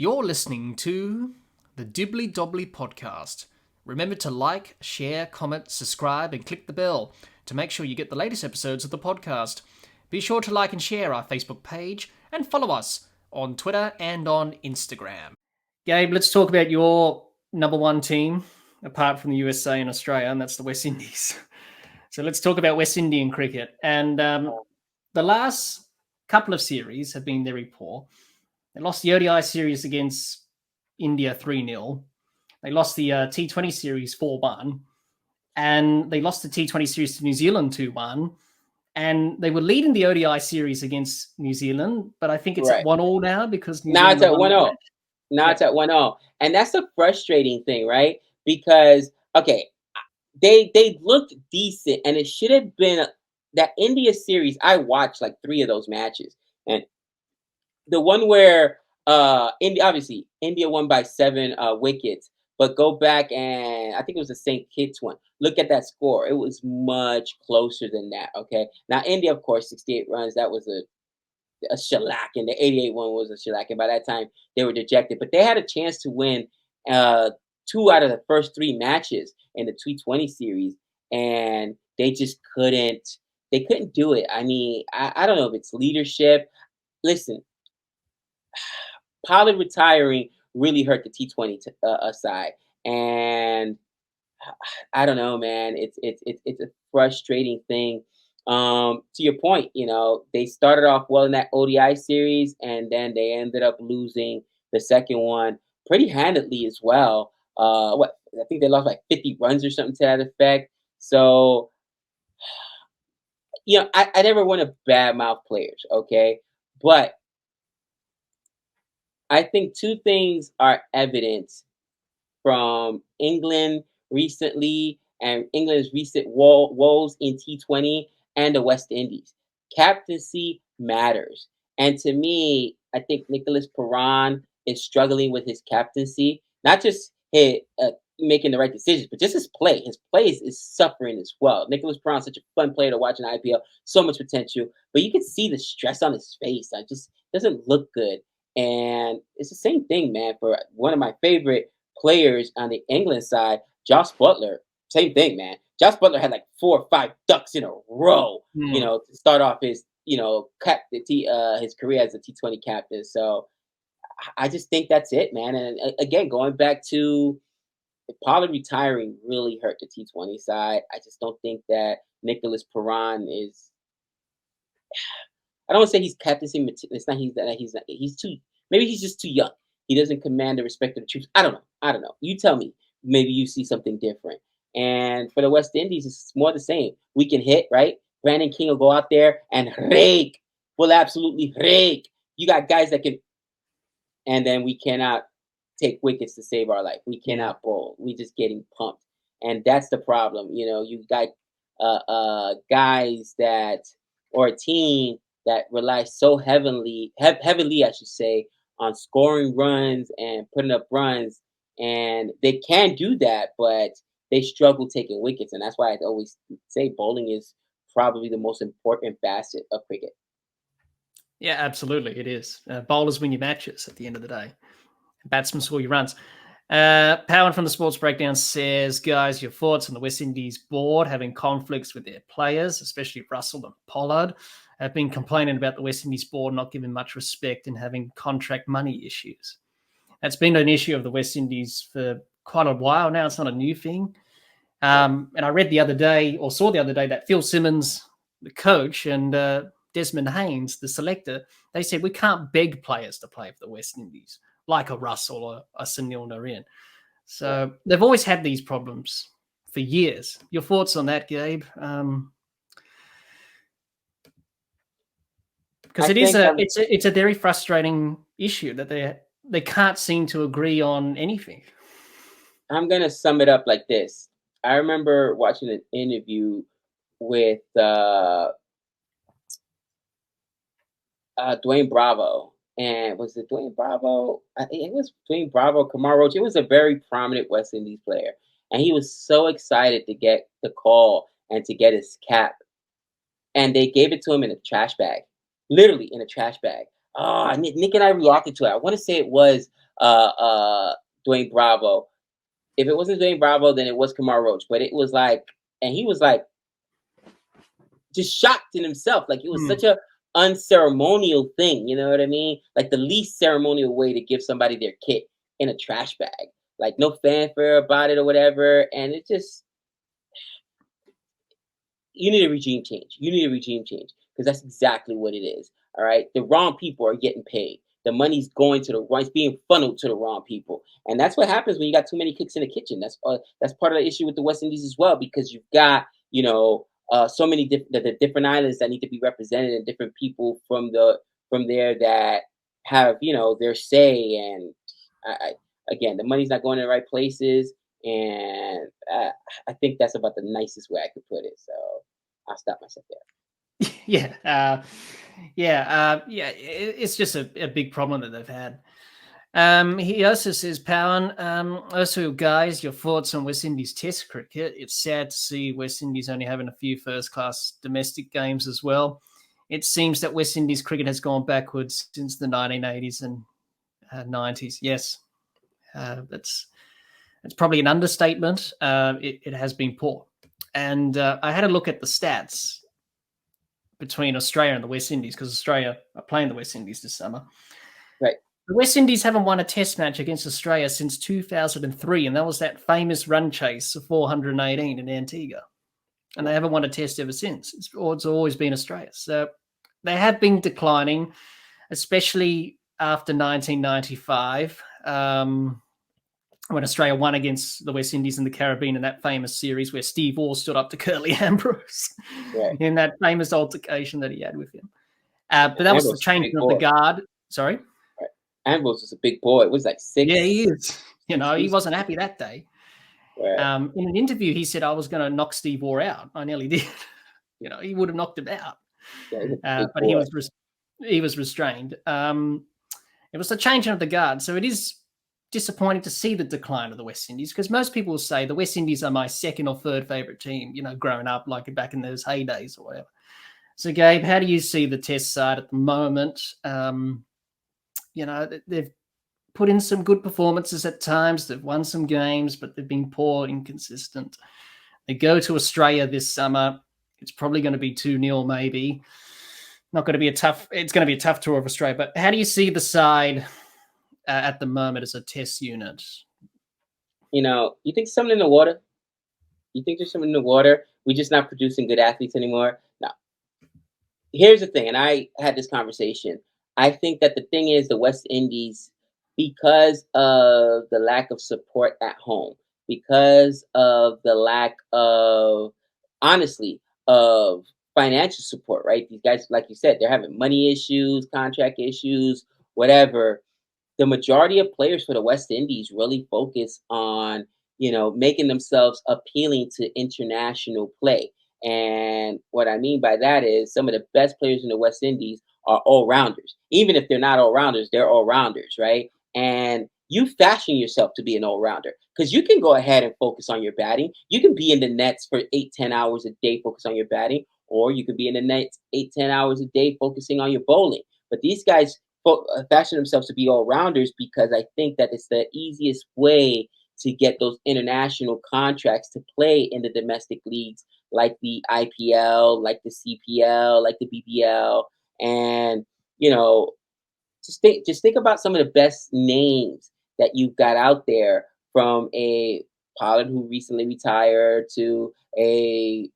You're listening to the Dibbly Dobbly podcast. Remember to like, share, comment, subscribe, and click the bell to make sure you get the latest episodes of the podcast. Be sure to like and share our Facebook page and follow us on Twitter and on Instagram. Gabe, let's talk about your number one team, apart from the USA and Australia, and that's the West Indies. So let's talk about West Indian cricket. And the last couple of series have been very poor. They lost the ODI series against India 3-0. They lost the T20 series 4-1. And they lost the T20 series to New Zealand 2-1. And they were leading the ODI series against New Zealand, but I think it's at Right. 1-1 now because New Now Zealand it's have at won one that zero. match. Now Yeah. it's at 1-0. And that's the frustrating thing, right? Because they looked decent, and it should have been that India series. I watched like 3 of those matches. And the one where India won by 7 wickets, but go back and I think it was the St. Kitts one. Look at that score. It was much closer than that, okay? Now India, of course, 68 runs, that was a shellac, and the 88 one was a shellac. And by that time, they were dejected. But they had a chance to win 2 out of the first 3 matches in the T20 series, and they just couldn't. They couldn't do it. I mean, I don't know if it's leadership. Listen, Pollard retiring really hurt the T20 side, and I don't know, man. It's a frustrating thing. To your point, they started off well in that ODI series, and then they ended up losing the second one pretty handedly as well. What I think they lost like 50 runs or something to that effect. So, I never want to badmouth players, okay? But I think 2 things are evident from England recently and England's recent woes in T20 and the West Indies. Captaincy matters. And to me, I think Nicholas Perron is struggling with his captaincy, not just making the right decisions, but just his play. His play is suffering as well. Nicholas Perron, such a fun player to watch in IPL, so much potential, but you can see the stress on his face. It just doesn't look good. And it's the same thing, man, for one of my favorite players on the England side, Josh Butler, same thing, man. Josh Butler had like 4 or 5 ducks in a row, Hmm. to start off his, his career as a T20 captain. So I just think that's it, man. And again, going back to Pollard retiring really hurt the T20 side. I just don't think that Nicholas Perron is. I don't want to say he's captaincy. It's not he's not. He's too. Maybe he's just too young. He doesn't command the respect of the troops. I don't know. I don't know. You tell me. Maybe you see something different. And for the West Indies, it's more the same. We can hit, right? Brandon King will go out there and rake. Will absolutely rake. You got guys that can, and then we cannot take wickets to save our life. We Yeah. cannot bowl. We just getting pumped, and that's the problem. You got guys that or a team that relies so heavily, I should say, on scoring runs and putting up runs, and they can do that, but they struggle taking wickets, and that's why I always say bowling is probably the most important facet of cricket. Yeah, absolutely. It is. Bowlers win your matches at the end of the day. Batsmen score your runs. Powan from the Sports Breakdown says, guys, your thoughts on the West Indies board having conflicts with their players, especially Russell and Pollard, have been complaining about the West Indies board not giving much respect and having contract money issues. That's been an issue of the West Indies for quite a while now. It's not a new thing. Yeah. And I read the other day, or saw the other day, that Phil Simmons, the coach, and Desmond Haynes, the selector, they said we can't beg players to play for the West Indies like a Russell or a Sunil Narine. Yeah. So they've always had these problems for years. Your thoughts on that, Gabe? Because I it is think it's a very frustrating issue that they can't seem to agree on anything. I'm gonna sum it up like this. I remember watching an interview with Dwayne Bravo, and was it Dwayne Bravo? I think it was Dwayne Bravo, Kamar Roach. It was a very prominent West Indies player, and he was so excited to get the call and to get his cap, and they gave it to him in a trash bag, literally in a trash bag. Oh, Nick and I reacted to it. I want to say it was. Dwayne Bravo. If it wasn't Dwayne Bravo, then it was Kamar Roach. But it was like, and he was like just shocked in himself. Like it was Hmm. such a unceremonial thing. You know what I mean? Like the least ceremonial way to give somebody their kit in a trash bag. Like no fanfare about it or whatever. And it just, you need a regime change. You need a regime change because that's exactly what it is. All right. The wrong people are getting paid. The money's going to the wrong, it's being funneled to the wrong people. And that's what happens when you got too many cooks in the kitchen. That's part of the issue with the West Indies as well, because you've got, so many the different islands that need to be represented and different people from there that have, their say. And again, the money's not going to the right places. And I think that's about the nicest way I could put it. So I'll stop myself there. Yeah, yeah. It's just a big problem that they've had. He also says, Powen, also, guys, your thoughts on West Indies Test cricket. It's sad to see West Indies only having a few first-class domestic games as well. It seems that West Indies cricket has gone backwards since the 1980s and 90s. Yes, that's probably an understatement. It has been poor. And I had a look at the stats between Australia and the West Indies, because Australia are playing the West Indies this summer. Right. The West Indies haven't won a test match against Australia since 2003, and that was that famous run chase of 418 in Antigua. And they haven't won a test ever since. It's always been Australia. So they have been declining, especially after 1995, when Australia won against the West Indies in the Caribbean in that famous series where Steve Waugh stood up to Curly Ambrose Right. in that famous altercation that he had with him. But that Ambrose was the was a changing big of the boy. guard. Sorry? Right. Ambrose was a big boy. It was like Yeah, he six, is. He 6 feet. wasn't happy that day. Right. In an interview, he said, I was going to knock Steve Waugh out. I nearly did. He would have knocked him out. Yeah, he's a big But boy. he was restrained. It was the changing of the guard. So it is disappointing to see the decline of the West Indies, because most people will say the West Indies are my second or third favorite team, growing up, like back in those heydays or whatever. So, Gabe, how do you see the test side at the moment? They've put in some good performances at times. They've won some games, but they've been poor, inconsistent. They go to Australia this summer. It's probably going to be 2-0 maybe. It's going to be a tough tour of Australia. But how do you see the side at the moment as a test unit? You think something in the water? You think there's something in the water? We're just not producing good athletes anymore? No. Here's the thing, and I had this conversation. I think that the thing is the West Indies, because of the lack of support at home, because of the lack of, honestly, of financial support, right? These guys, like you said, they're having money issues, contract issues, whatever. The majority of players for the West Indies really focus on, making themselves appealing to international play. And what I mean by that is some of the best players in the West Indies are all rounders. Even if they're not all rounders, they're all rounders, right? And you fashion yourself to be an all rounder because you can go ahead and focus on your batting. You can be in the nets for 8-10 hours a day, focus on your batting, or you could be in the nets 8-10 hours a day, focusing on your bowling. But these guys fashion themselves to be all rounders because I think that it's the easiest way to get those international contracts to play in the domestic leagues like the IPL, like the CPL, like the BBL. And, you know, just think about some of the best names that you've got out there, from a Pollard who recently retired to a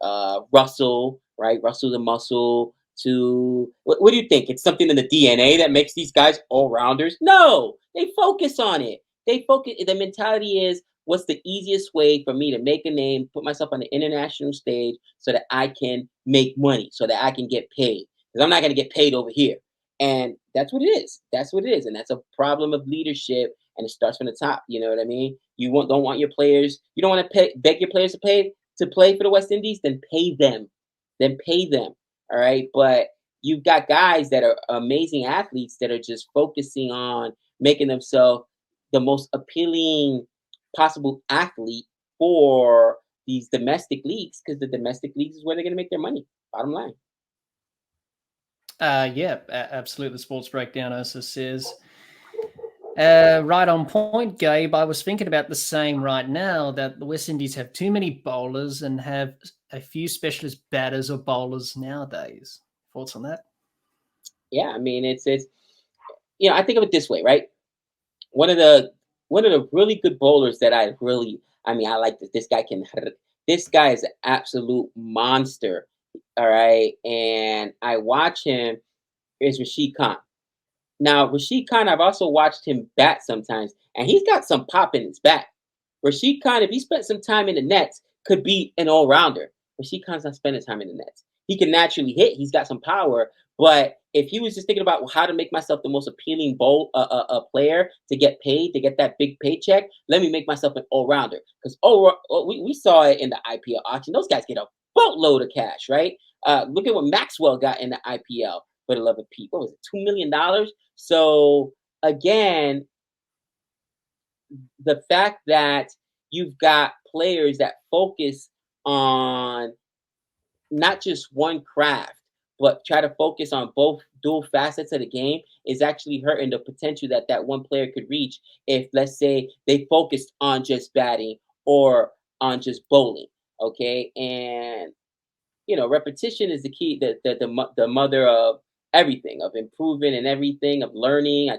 Russell, right? Russell the Muscle. To what do you think? It's something in the DNA that makes these guys all rounders? No, they focus on it. They focus. The mentality is, what's the easiest way for me to make a name, put myself on the international stage, so that I can make money, so that I can get paid. Because I'm not going to get paid over here. And that's what it is. That's what it is. And that's a problem of leadership. And it starts from the top. You know what I mean? Don't want your players, you don't want to beg your players to play for the West Indies, then pay them. Then pay them. All right. But you've got guys that are amazing athletes that are just focusing on making themselves the most appealing possible athlete for these domestic leagues, because the domestic leagues is where they're going to make their money. Bottom line. Yeah, absolutely. The Sports Breakdown also says, Right on point, Gabe. I was thinking about the same right now, that the West Indies have too many bowlers and have a few specialist batters or bowlers nowadays. Thoughts on that? Yeah, I mean, it's I think of it this way, right? One of the one of the really good bowlers that I like this guy this guy is an absolute monster. All right. And I watch him is Rashid Khan. Now, Rashid Khan, I've also watched him bat sometimes, and he's got some pop in his bat. Rashid Khan, if he spent some time in the nets, could be an all rounder. Rashid Khan's not spending time in the nets. He can naturally hit. He's got some power. But if he was just thinking about how to make myself the most appealing player to get paid, to get that big paycheck, let me make myself an all rounder. Because we saw it in the IPL auction. Those guys get a boatload of cash, right? Look at what Maxwell got in the IPL for the love of Pete. What was it, $2 million? So again, the fact that you've got players that focus on not just one craft, but try to focus on both dual facets of the game is actually hurting the potential that that one player could reach if, let's say, they focused on just batting or on just bowling. Okay, and repetition is the key, the mother of everything, of improving and everything, of learning. I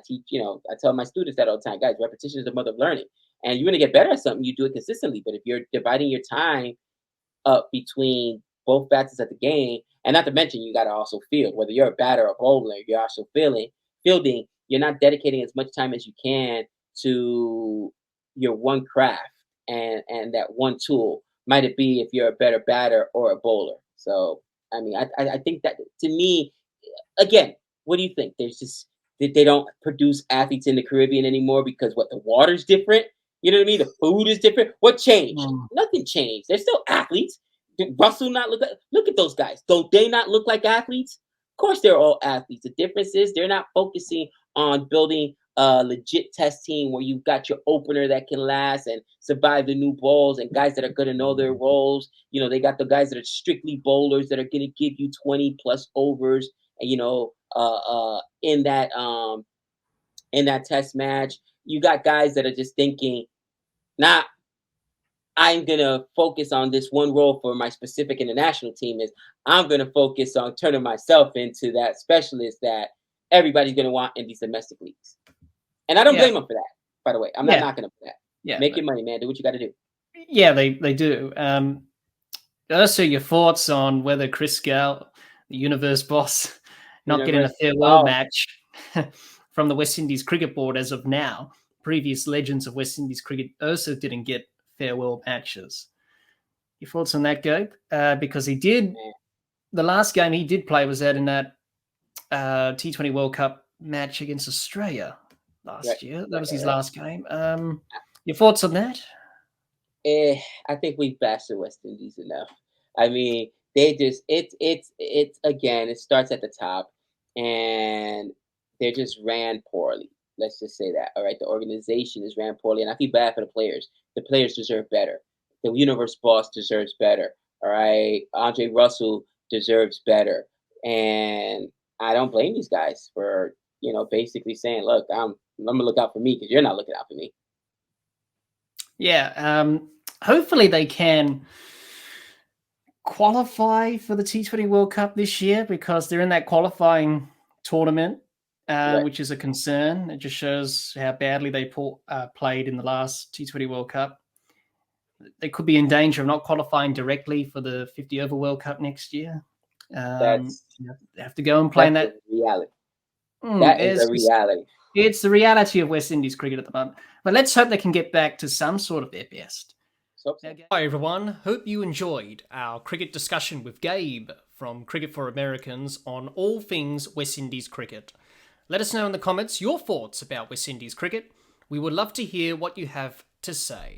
tell my students that all the time, guys, repetition is the mother of learning. And you want to get better at something, you do it consistently. But if you're dividing your time up between both facets of the game, and not to mention you got to also field, whether you're a batter or bowler, you're also fielding, you're not dedicating as much time as you can to your one craft and that one tool. Might it be if you're a better batter or a bowler? So I mean, I think that, to me, again, what do you think? There's just they don't produce athletes in the Caribbean anymore because what, the water's different? You know what I mean? The food is different. What changed? Mm. Nothing changed. They're still athletes. Did Russell not look at those guys? Don't they not look like athletes? Of course they're all athletes. The difference is they're not focusing on building a legit test team where you've got your opener that can last and survive the new balls, and guys that are going to know their roles. They got the guys that are strictly bowlers that are going to give you 20 plus overs, in that test match. You got guys that are just thinking, nah, I'm gonna focus on this one role for my specific international team. Is I'm gonna focus on turning myself into that specialist that everybody's gonna want in these domestic leagues. And I don't Yeah, blame them for that. By the way, I'm not yeah, knocking them for that. yeah, Make your money, man. Do what you got to do. yeah. They do. Also, your thoughts on whether Chris Gale, the universe boss, not getting a Universe. farewell Oh, match from the West Indies Cricket Board as of now. Previous legends of West Indies cricket also didn't get farewell matches. Your thoughts on that, Gabe? Because he did, man. the last game he did play was out in that T20 World Cup match against Australia Right, last year. That right, was right, his right. last game. Your thoughts on that? I think we've bashed the West Indies enough. I mean, they just it's again. It starts at the top, and they just ran poorly. Let's just say that. All right, the organization is ran poorly, and I feel bad for the players. The players deserve better. The universe boss deserves better. All right, Andre Russell deserves better, and I don't blame these guys for basically saying, "Look, I'm gonna look out for me because you're not looking out for me." Yeah. Hopefully they can qualify for the T20 World Cup this year, because they're in that qualifying tournament, Right. which is a concern. It just shows how badly they played in the last T20 World Cup. They could be in danger of not qualifying directly for the 50 over World Cup next year. That's They have to go and play in That's a that. reality. That is a reality. It's the reality of West Indies cricket at the moment. But let's hope they can get back to some sort of their best. So, Hi everyone, hope you enjoyed our cricket discussion with Gabe from Cricket for Americans on all things West Indies cricket. Let us know in the comments your thoughts about West Indies cricket. We would love to hear what you have to say.